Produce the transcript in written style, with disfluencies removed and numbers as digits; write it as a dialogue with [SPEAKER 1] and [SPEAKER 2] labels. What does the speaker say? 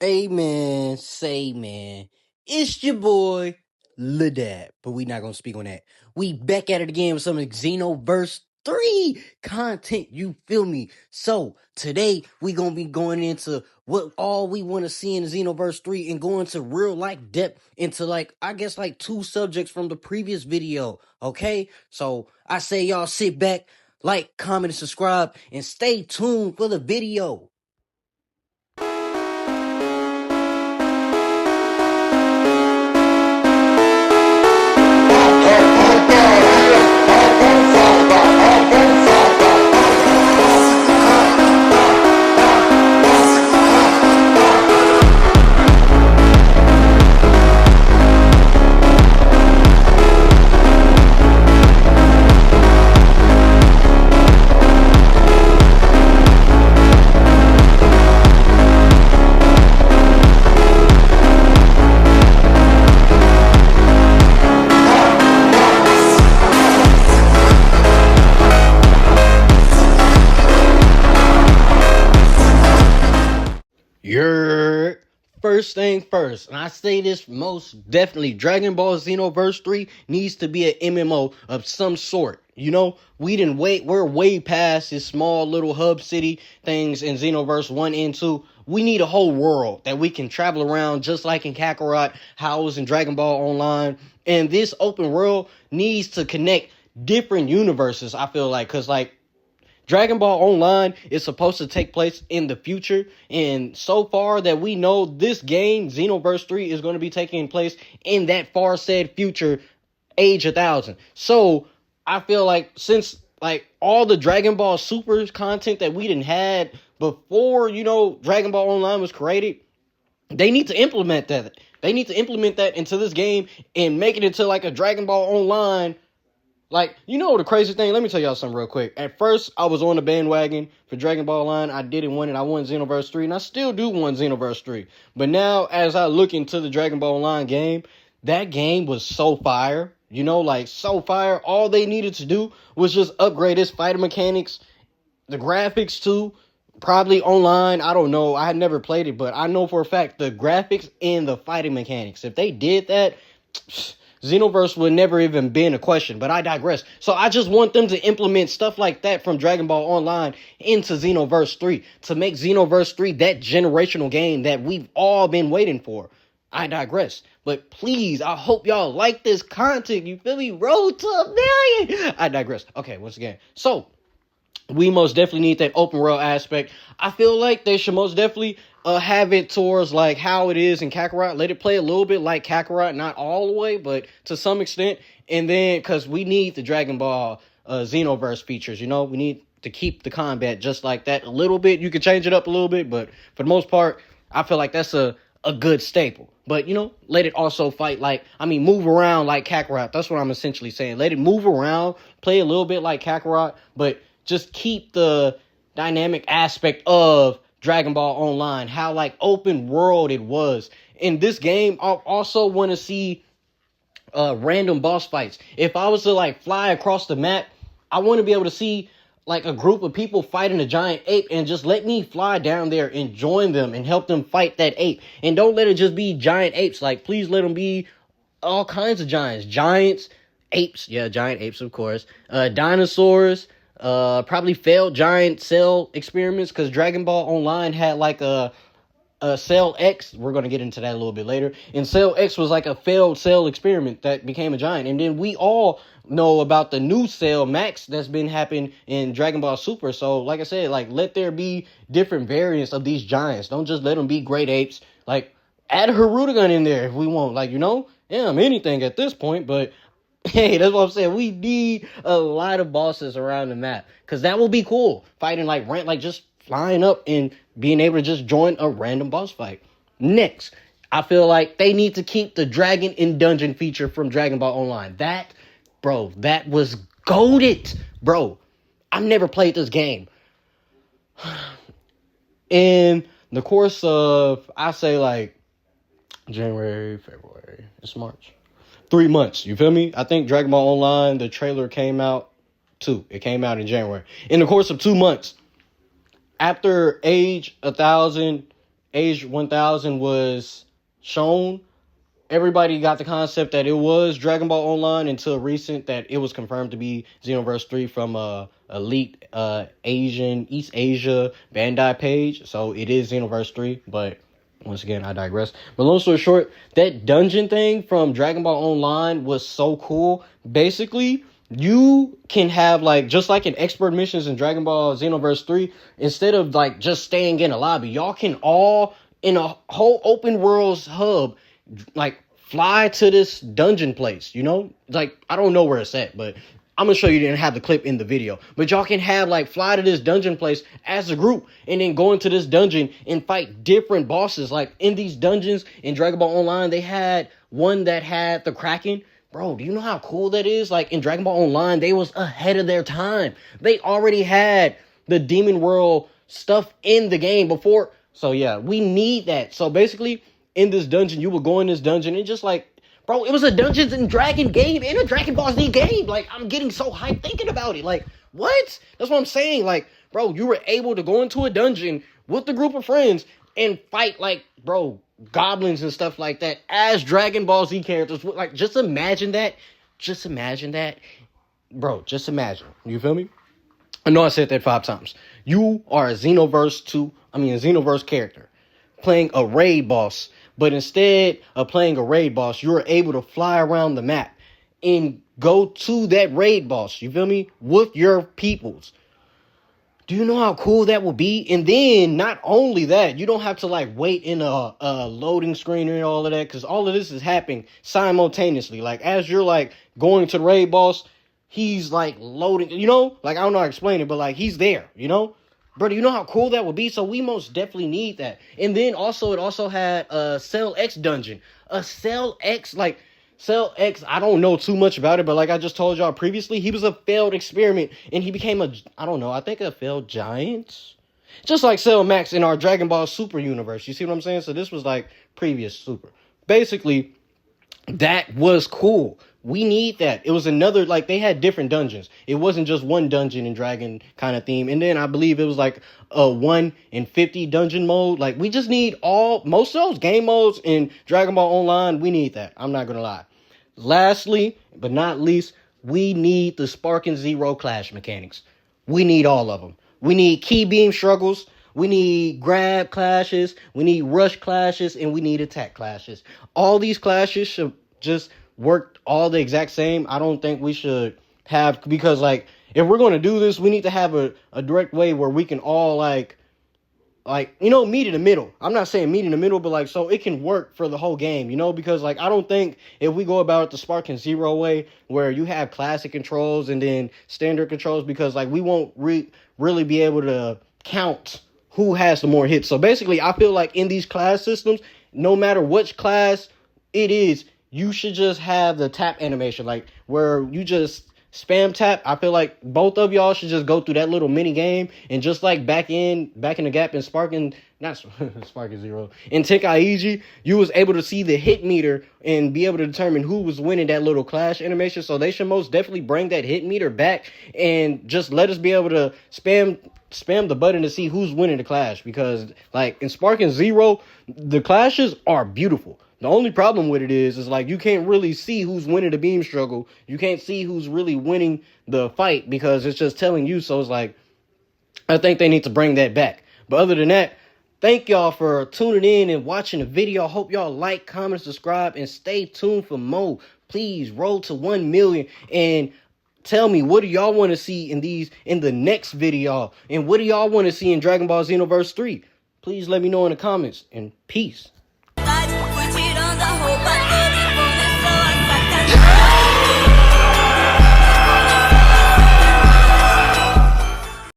[SPEAKER 1] Amen. Say man. It's your boy, Ladab. But we not gonna speak on that. We back at it again with some Xenoverse 3 content. You feel me? So today we gonna be going into what all we want to see in Xenoverse 3 and go into real life depth into I guess two subjects from the previous video. Okay? So I say y'all sit back, like, comment, and subscribe, and stay tuned for the video. Your first thing first, and I say this most definitely, Dragon Ball Xenoverse 3 needs to be an MMO of some sort. You know, we're way past this small little hub city things in Xenoverse 1 and 2. We need a whole world that we can travel around just like in Kakarot, how it was in Dragon Ball Online. And this open world needs to connect different universes, I feel like, because Dragon Ball Online is supposed to take place in the future, and so far that we know, this game, Xenoverse 3, is going to be taking place in that far said future, age 1000. So, I feel like since, all the Dragon Ball Super content that we didn't had before, Dragon Ball Online was created, they need to implement that. They need to implement that into this game and make it into, a Dragon Ball Online. The crazy thing, let me tell y'all something real quick. At first, I was on the bandwagon for Dragon Ball Online. I didn't want it. I won Xenoverse 3, and I still do want Xenoverse 3. But now, as I look into the Dragon Ball Online game, that game was so fire. So fire. All they needed to do was just upgrade its fighting mechanics, the graphics too, probably online. I don't know. I had never played it, but I know for a fact the graphics and the fighting mechanics, if they did that, Xenoverse would never even been a question, but I digress. So I just want them to implement stuff like that from Dragon Ball Online into Xenoverse 3 to make Xenoverse 3 that generational game that we've all been waiting for. I digress. But please, I hope y'all like this content. You feel me? Road to 1,000,000. I digress. Okay, once again. So, we most definitely need that open world aspect. I feel like they should most definitely have it towards how it is in Kakarot. Let it play a little bit like Kakarot, not all the way, but to some extent. And then, because we need the Dragon Ball Xenoverse features, we need to keep the combat just like that a little bit. You can change it up a little bit, but for the most part, I feel like that's a good staple. But, let it also fight move around like Kakarot. That's what I'm essentially saying. Let it move around, play a little bit like Kakarot, but just keep the dynamic aspect of Dragon Ball Online, how open world it was. In this game, I also want to see random boss fights. If I was to fly across the map, I want to be able to see a group of people fighting a giant ape, and just let me fly down there and join them and help them fight that ape. And don't let it just be giant apes. Please let them be all kinds of giants, apes, yeah, giant apes, of course, dinosaurs, probably failed giant cell experiments, because Dragon Ball Online had a Cell X. We're going to get into that a little bit later. And Cell X was a failed cell experiment that became a giant. And then we all know about the new Cell Max that's been happening in Dragon Ball Super. So, like I said, let there be different variants of these giants. Don't just let them be great apes. Add a Harutogun in there if we want. Anything at this point, but hey, that's what I'm saying. We need a lot of bosses around the map, because that will be cool. Fighting just flying up and being able to just join a random boss fight. Next, I feel like they need to keep the Dragon in Dungeon feature from Dragon Ball Online. That was goated. Bro, I've never played this game. In the course of, I say January, February, it's March. 3 months, you feel me? I think Dragon Ball Online, the trailer came out It came out in January. In the course of 2 months, after age 1000 Age 1000 was shown, everybody got the concept that it was Dragon Ball Online until recent that it was confirmed to be Xenoverse 3 from elite East Asia Bandai page. So it is Xenoverse 3, but once again, I digress. But long story short, that dungeon thing from Dragon Ball Online was so cool. Basically, you can have, like, just like in expert missions in Dragon Ball Xenoverse 3, instead of, like, just staying in a lobby, y'all can all, in a whole open world's hub, like, fly to this dungeon place, you know? Like, I don't know where it's at, but I'm gonna show you, didn't have the clip in the video. But y'all can have, like, fly to this dungeon place as a group and then go into this dungeon and fight different bosses. Like, in these dungeons in Dragon Ball Online, they had one that had the Kraken. Bro, do you know how cool that is? Like, in Dragon Ball Online, they was ahead of their time. They already had the Demon World stuff in the game before. So, yeah, we need that. So, basically, in this dungeon, you would go in this dungeon and just, like, bro, it was a Dungeons and Dragon game and a Dragon Ball Z game. Like, I'm getting so hyped thinking about it. Like, what? That's what I'm saying. Like, bro, you were able to go into a dungeon with a group of friends and fight, like, bro, goblins and stuff like that as Dragon Ball Z characters. Like, just imagine that. Just imagine that. Bro, just imagine. You feel me? I know I said that 5 times. You are a Xenoverse character playing a raid boss. But instead of playing a raid boss, you're able to fly around the map and go to that raid boss, you feel me, with your peoples. Do you know how cool that would be? And then, not only that, you don't have to, like, wait in a loading screen and all of that, because all of this is happening simultaneously. Like, as you're, like, going to the raid boss, he's, like, loading, you know? Like, I don't know how to explain it, but, like, he's there, you know? Bro, do you know how cool that would be? So we most definitely need that. And then also, it also had a Cell X dungeon. A Cell X, like, Cell X, I don't know too much about it, but like I just told y'all previously, he was a failed experiment, and he became I think a failed giant? Just like Cell Max in our Dragon Ball Super universe. You see what I'm saying? So this was like previous Super. Basically, that was cool. We need that. It was another, like, they had different dungeons. It wasn't just one dungeon and dragon kind of theme. And then I believe it was like a 1 in 50 dungeon mode. Like, we just need most of those game modes in Dragon Ball Online. We need that. I'm not going to lie. Lastly, but not least, we need the Spark and Zero clash mechanics. We need all of them. We need key beam struggles. We need grab clashes. We need rush clashes. And we need attack clashes. All these clashes should just work all the exact same. I don't think we should have, because, like, if we're going to do this, we need to have a direct way where we can all, like, you know, meet in the middle. I'm not saying meet in the middle, but, like, so it can work for the whole game, you know, because, like, I don't think if we go about it the Spark and Zero way, where you have classic controls and then standard controls, because, like, we won't really be able to count who has the more hits. So basically, I feel like in these class systems, no matter which class it is, you should just have the tap animation, like, where you just spam tap. I feel like both of y'all should just go through that little mini game, and just like back in the gap in Sparking Zero, in Tenkaichi, you was able to see the hit meter and be able to determine who was winning that little clash animation. So they should most definitely bring that hit meter back and just let us be able to spam the button to see who's winning the clash, because, like, in Sparking Zero, the clashes are beautiful. The only problem with it is like, you can't really see who's winning the beam struggle. You can't see who's really winning the fight, because it's just telling you. So it's like, I think they need to bring that back. But other than that, thank y'all for tuning in and watching the video. I hope y'all like, comment, subscribe, and stay tuned for more. Please roll to 1 million and tell me, what do y'all want to see in the next video? And what do y'all want to see in Dragon Ball Xenoverse 3? Please let me know in the comments, and peace.
[SPEAKER 2] Fui tirando a roupa dele.